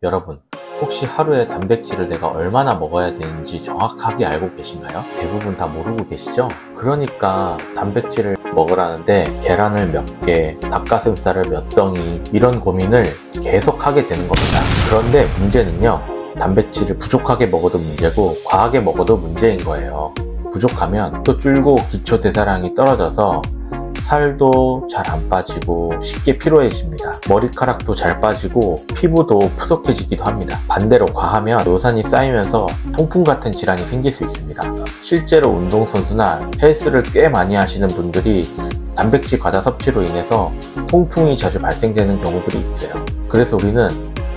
여러분, 혹시 하루에 단백질을 내가 얼마나 먹어야 되는지 정확하게 알고 계신가요? 대부분 다 모르고 계시죠? 그러니까 단백질을 먹으라는데 계란을 몇 개, 닭가슴살을 몇 덩이 이런 고민을 계속 하게 되는 겁니다. 그런데 문제는요, 단백질을 부족하게 먹어도 문제고 과하게 먹어도 문제인 거예요. 부족하면 또 줄고 기초 대사량이 떨어져서 살도 잘 안 빠지고 쉽게 피로해집니다. 머리카락도 잘 빠지고 피부도 푸석해지기도 합니다. 반대로 과하면 요산이 쌓이면서 통풍 같은 질환이 생길 수 있습니다. 실제로 운동선수나 헬스를 꽤 많이 하시는 분들이 단백질 과다 섭취로 인해서 통풍이 자주 발생되는 경우들이 있어요. 그래서 우리는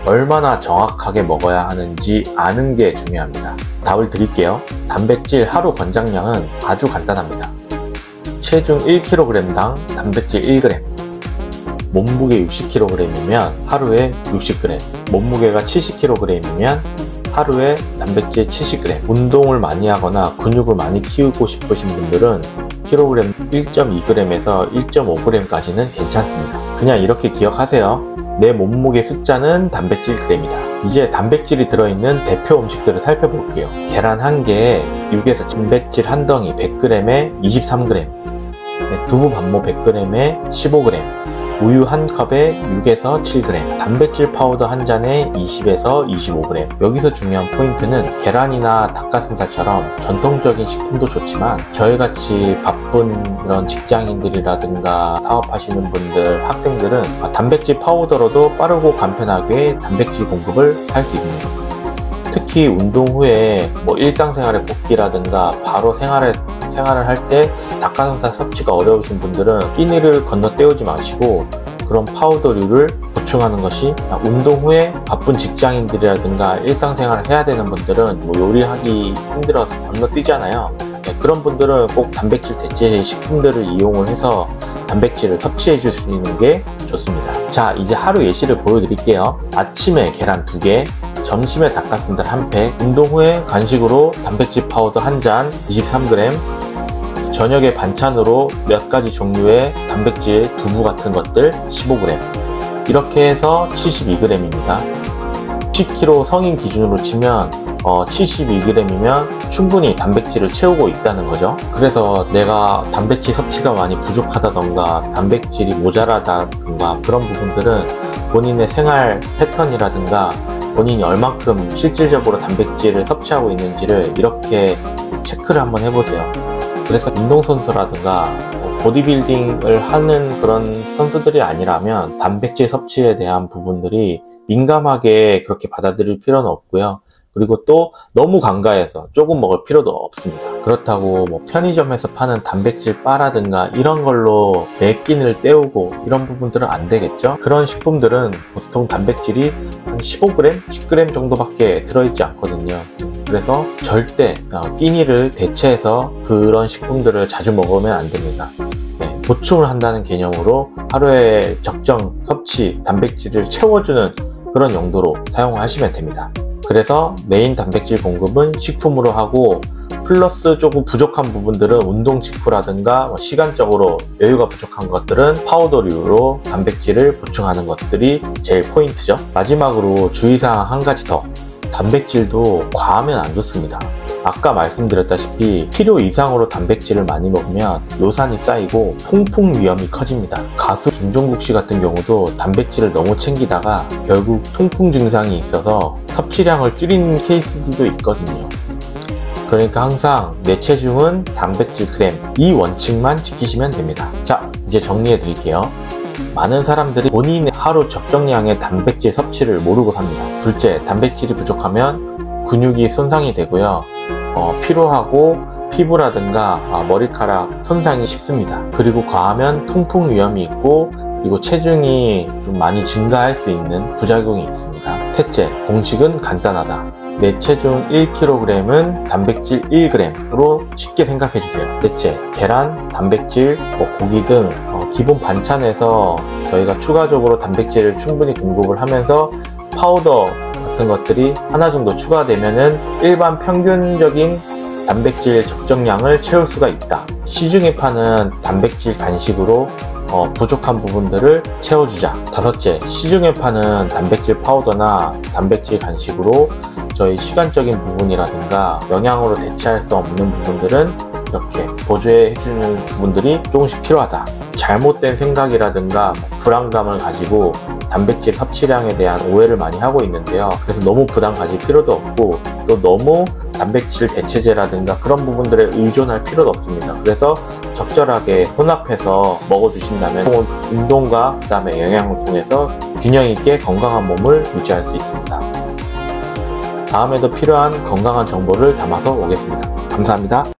얼마나 정확하게 먹어야 하는지 아는 게 중요합니다. 답을 드릴게요. 단백질 하루 권장량은 아주 간단합니다. 체중 1kg당 단백질 1g, 몸무게 60kg이면 하루에 60g, 몸무게가 70kg이면 하루에 단백질 70g. 운동을 많이 하거나 근육을 많이 키우고 싶으신 분들은 킬로그램 1.2g에서 1.5g까지는 괜찮습니다. 그냥 이렇게 기억하세요. 내 몸무게 숫자는 단백질 g이다. 이제 단백질이 들어있는 대표 음식들을 살펴볼게요. 계란 1개에 6에서 단백질 한 덩이 100g에 23g, 두부 반모 100g에 15g, 우유 한 컵에 6에서 7g, 단백질 파우더 한 잔에 20에서 25g. 여기서 중요한 포인트는 계란이나 닭가슴살처럼 전통적인 식품도 좋지만 저희같이 바쁜 이런 직장인들이라든가 사업하시는 분들, 학생들은 단백질 파우더로도 빠르고 간편하게 단백질 공급을 할 수 있는 겁니다. 특히 운동 후에 일상생활의 복귀라든가 바로 생활을 할 때 닭가슴살 섭취가 어려우신 분들은 끼니를 건너때우지 마시고 그런 파우더류를 보충하는 것이, 운동 후에 바쁜 직장인들이라든가 일상생활을 해야 되는 분들은 요리하기 힘들어서 건너뛰잖아요. 그런 분들은 꼭 단백질 대체 식품들을 이용을 해서 단백질을 섭취해 주시는 게 좋습니다. 자, 이제 하루 예시를 보여드릴게요. 아침에 계란 2개, 점심에 닭가슴살 1팩, 운동 후에 간식으로 단백질 파우더 한 잔 23g, 저녁에 반찬으로 몇 가지 종류의 단백질 두부 같은 것들 15g, 이렇게 해서 72g입니다. 10kg 성인 기준으로 치면 72g이면 충분히 단백질을 채우고 있다는 거죠. 그래서 내가 단백질 섭취가 많이 부족하다던가 단백질이 모자라다던가 그런 부분들은 본인의 생활 패턴이라든가 본인이 얼만큼 실질적으로 단백질을 섭취하고 있는지를 이렇게 체크를 한번 해보세요. 그래서 운동선수라든가 보디빌딩을 하는 그런 선수들이 아니라면 단백질 섭취에 대한 부분들이 민감하게 그렇게 받아들일 필요는 없고요. 그리고 또 너무 간과해서 조금 먹을 필요도 없습니다. 그렇다고 편의점에서 파는 단백질 바라든가 이런 걸로 내 끼니를 때우고 이런 부분들은 안 되겠죠. 그런 식품들은 보통 단백질이 한 15g, 10g 정도밖에 들어있지 않거든요. 그래서 절대 끼니를 대체해서 그런 식품들을 자주 먹으면 안 됩니다. 보충을 한다는 개념으로 하루에 적정 섭취 단백질을 채워주는 그런 용도로 사용하시면 됩니다. 그래서 메인 단백질 공급은 식품으로 하고 플러스 조금 부족한 부분들은 운동 직후라든가 시간적으로 여유가 부족한 것들은 파우더류로 단백질을 보충하는 것들이 제일 포인트죠. 마지막으로 주의사항 한 가지 더. 단백질도 과하면 안 좋습니다. 아까 말씀드렸다시피 필요 이상으로 단백질을 많이 먹으면 요산이 쌓이고 통풍 위험이 커집니다. 가수 김종국 씨 같은 경우도 단백질을 너무 챙기다가 결국 통풍 증상이 있어서 섭취량을 줄이는 케이스들도 있거든요. 그러니까 항상 내 체중은 단백질 그램, 이 원칙만 지키시면 됩니다. 자, 이제 정리해 드릴게요. 많은 사람들이 본인의 하루 적정량의 단백질 섭취를 모르고 삽니다. 둘째, 단백질이 부족하면 근육이 손상이 되고요. 피로하고 피부라든가 머리카락 손상이 쉽습니다. 그리고 과하면 통풍 위험이 있고 그리고 체중이 좀 많이 증가할 수 있는 부작용이 있습니다. 셋째, 공식은 간단하다. 내 체중 1kg은 단백질 1g으로 쉽게 생각해 주세요. 넷째, 계란, 단백질, 고기 등 기본 반찬에서 저희가 추가적으로 단백질을 충분히 공급을 하면서 파우더 같은 것들이 하나 정도 추가되면은 일반 평균적인 단백질 적정량을 채울 수가 있다. 시중에 파는 단백질 간식으로 부족한 부분들을 채워주자. 다섯째, 시중에 파는 단백질 파우더나 단백질 간식으로 저희 시간적인 부분이라든가 영양으로 대체할 수 없는 부분들은 이렇게 보조해 주는 부분들이 조금씩 필요하다. 잘못된 생각이라든가 불안감을 가지고 단백질 섭취량에 대한 오해를 많이 하고 있는데요. 그래서 너무 부담 가질 필요도 없고 또 너무 단백질 대체제라든가 그런 부분들에 의존할 필요도 없습니다. 그래서 적절하게 혼합해서 먹어주신다면 운동과 그 다음에 영양을 통해서 균형 있게 건강한 몸을 유지할 수 있습니다. 다음에도 필요한 건강한 정보를 담아서 오겠습니다. 감사합니다.